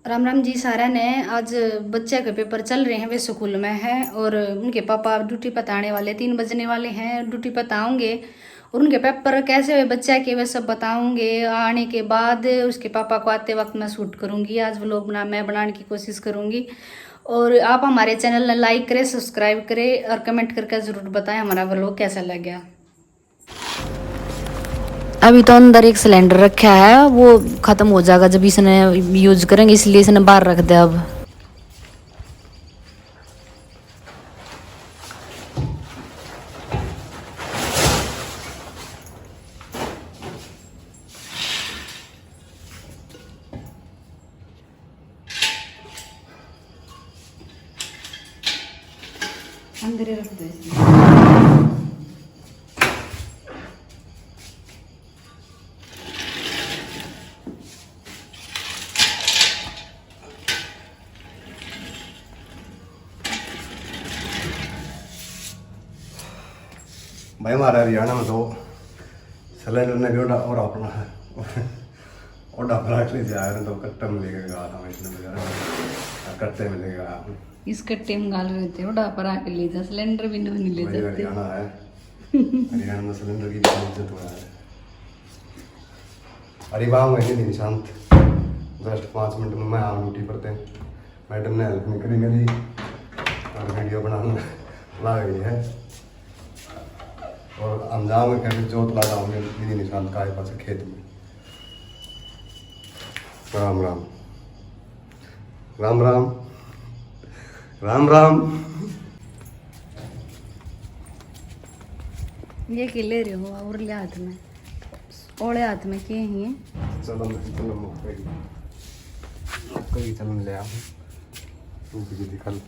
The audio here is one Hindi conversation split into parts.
राम राम जी सारा ने। आज बच्चे के पेपर चल रहे हैं, वे स्कूल में हैं और उनके पापा ड्यूटी पर आने वाले 3 बजने वाले हैं, ड्यूटी पर आऊँगे और उनके पेपर कैसे हुए बच्चे के वे सब बताऊंगे। आने के बाद उसके पापा को आते वक्त मैं शूट करूंगी। आज व्लॉग मैं बनाने की कोशिश करूंगी और आप हमारे चैनल में लाइक करें, सब्सक्राइब करें और कमेंट करके ज़रूर बताएं हमारा व्लॉग कैसा लग गया। अभी तो अंदर एक सिलेंडर रखा है, वो खत्म हो जाएगा जब इसने यूज करेंगे, इसलिए इसने बाहर रख दिया। अब अंदर रख दो। भाई हमारा हरियाणा में तो सिलेंडर ने भी और अपना है और डबरा ले जा रहे तो कट्टा मिलेगा हमें इसने बजा कट्टे मिलेगा। इस कट्टे में गाल रहते हो डापर आके ले जा, सिलेंडर भी नहीं ले जाते। हरियाणा है, हरियाणा में सिलेंडर की इज्जत हो रहा है। अरे वाह मैं नहीं शांत जस्ट 5 मिनट में मैं आऊँ ड्यूटी पर थे। मैडम ने हेल्प नहीं करी मेरी और वीडियो बनाने ला गई है और अंजाम में कहते जोत ला जाऊंगे दीदी निशांत का पास खेत में। राम राम राम राम राम राम। ये के ले रहे हो और ले हाथ में ओले हाथ में किए ही चलो चलो कई चलन ले आओ तू भी दिखल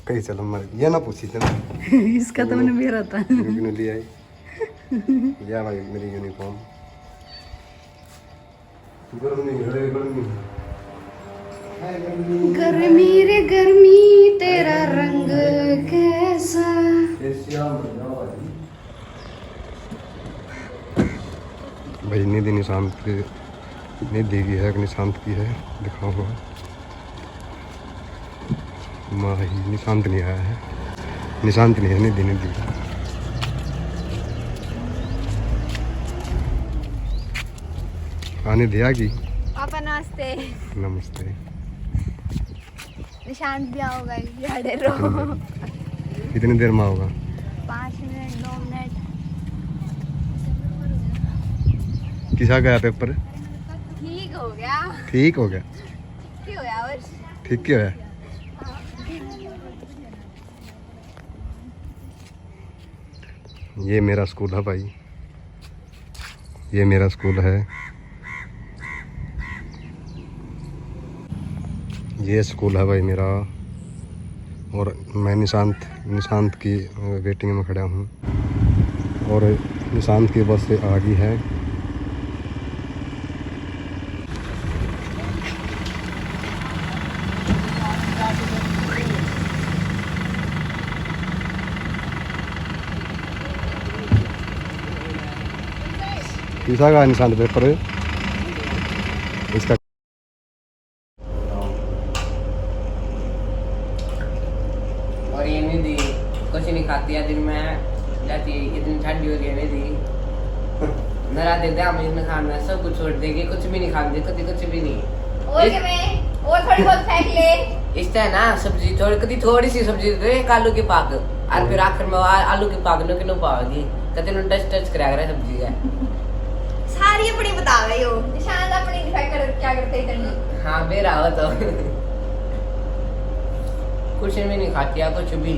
कई चलो मर ये ना पूछी थे इसका तो मैंने मेरा था ले आई या भाई मेरी यूनिफॉर्म गर्मी रे गर्मी तेरा रंग कैसा। भाई निधि निशांत की निधि की है कि निशांत की है दिखाऊंगा। माही निशांत नहीं आया है, निशांत नहीं है, निधि निधि। आने दिया कि पापा नमस्ते। नमस्ते। निशांत भी आओगा रहो। कितनी देर में होगा? 5 मिनट 2 मिनट। किसा गया पेपर? ठीक हो गया। ठीक हो गया? ठीक हो गया बस। ठीक क्यों है? ये मेरा स्कूल है भाई, ये मेरा स्कूल है। ये स्कूल है भाई मेरा और मैं निशांत की वेटिंग में खड़ा हूँ और निशांत की बस से आ गई है। किसा का निशांत पेपर इसका? और ये नहीं दी कुछ नहीं खाती है दिन में जाती है, इतनी ठंडी हो गई है नहीं दी नरा देते हम इतना खाना सब कुछ छोड़ देगी, कुछ भी नहीं खाती कभी कुछ भी नहीं। और थोड़ी बहुत फेंक ले। इस तरह ना सब्जी थोड़ी सी सब्जी दे आलू के पाक और फिर आखिर में आलू के पाक नो किनो पाओगी कहते टच करा कर सब्जी का सारी अपनी बता गई हो। निशांत अपनी दिखाई कर क्या करते इतनी। हाँ बेरा हो तो कुछ भी नहीं खाती है कुछ भी।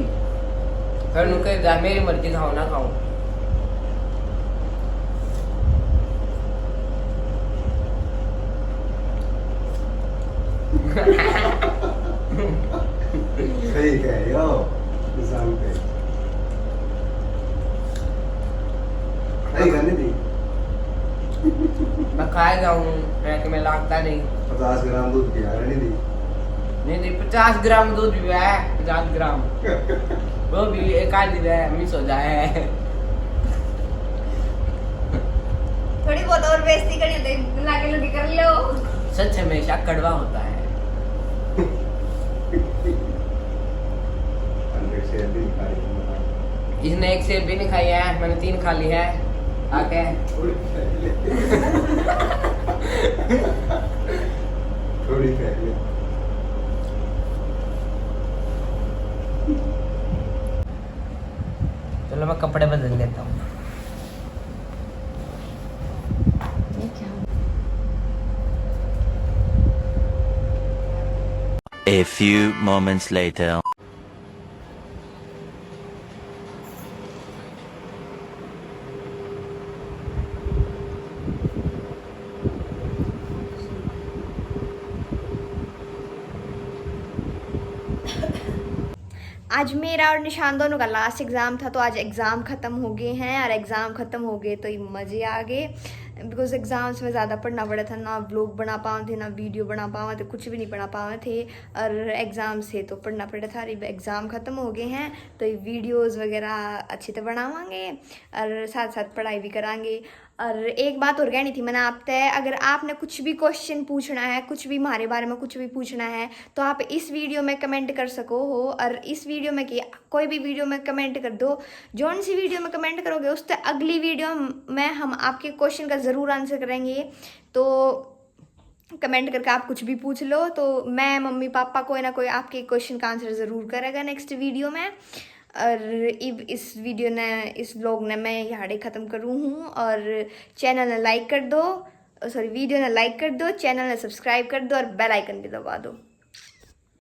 फिर उनके मेरी मर्जी खाओ ना खाओ। सही कह यो निशांत पे सही करने दी। मैं खाए जाऊँ कि मैं लागता नहीं। 50 ग्राम दूध पिया नहीं दी। नहीं नहीं 50 ग्राम दूध भी है, 50 ग्राम वो भी एक आधी है मिस हो जाए। थोड़ी बहुत और बेइज्जती करनी होती लाके लगी कर लो। सच हमेशा कड़वा होता है। इसने एक सेब भी नहीं खाई है, मैंने 3 खा ली है। आके थोड़ी पहले चलो मैं कपड़े बदल लेता हूँ। A few moments later. आज मेरा और निशान दोनों का लास्ट एग्ज़ाम था, तो आज एग्ज़ाम ख़त्म हो गए हैं। और एग्ज़ाम ख़त्म हो गए तो ये मज़े आ गए, बिकॉज एग्ज़ाम्स में ज़्यादा पढ़ना पड़ा था, ना व्लॉग बना पाए थे, ना वीडियो बना पाए थे, कुछ भी नहीं बना पाए थे। और एग्ज़ाम से तो पढ़ना पड़ा था। अब एग्ज़ाम ख़त्म हो गए हैं तो ये वीडियोज़ वगैरह अच्छे से बनावांगे और साथ साथ पढ़ाई भी करांगे। और एक बात और कहनी थी मैंने आपसे, अगर आपने कुछ भी क्वेश्चन पूछना है, कुछ भी हमारे बारे में कुछ भी पूछना है, तो आप इस वीडियो में कमेंट कर सको हो। और इस वीडियो में कि कोई भी वीडियो में कमेंट कर दो, जौन सी वीडियो में कमेंट करोगे उससे अगली वीडियो में हम आपके क्वेश्चन का ज़रूर आंसर करेंगे। तो कमेंट करके आप कुछ भी पूछ लो, तो मैं मम्मी पापा कोई ना कोई आपके क्वेश्चन का आंसर ज़रूर करेगा नेक्स्ट वीडियो में। और इस वीडियो ने, इस ब्लॉग ने मैं यहाँ ख़त्म करूँ हूँ। और चैनल ने लाइक कर दो, सॉरी वीडियो ने लाइक कर दो, चैनल ने सब्सक्राइब कर दो और बेल आइकन भी दबा दो।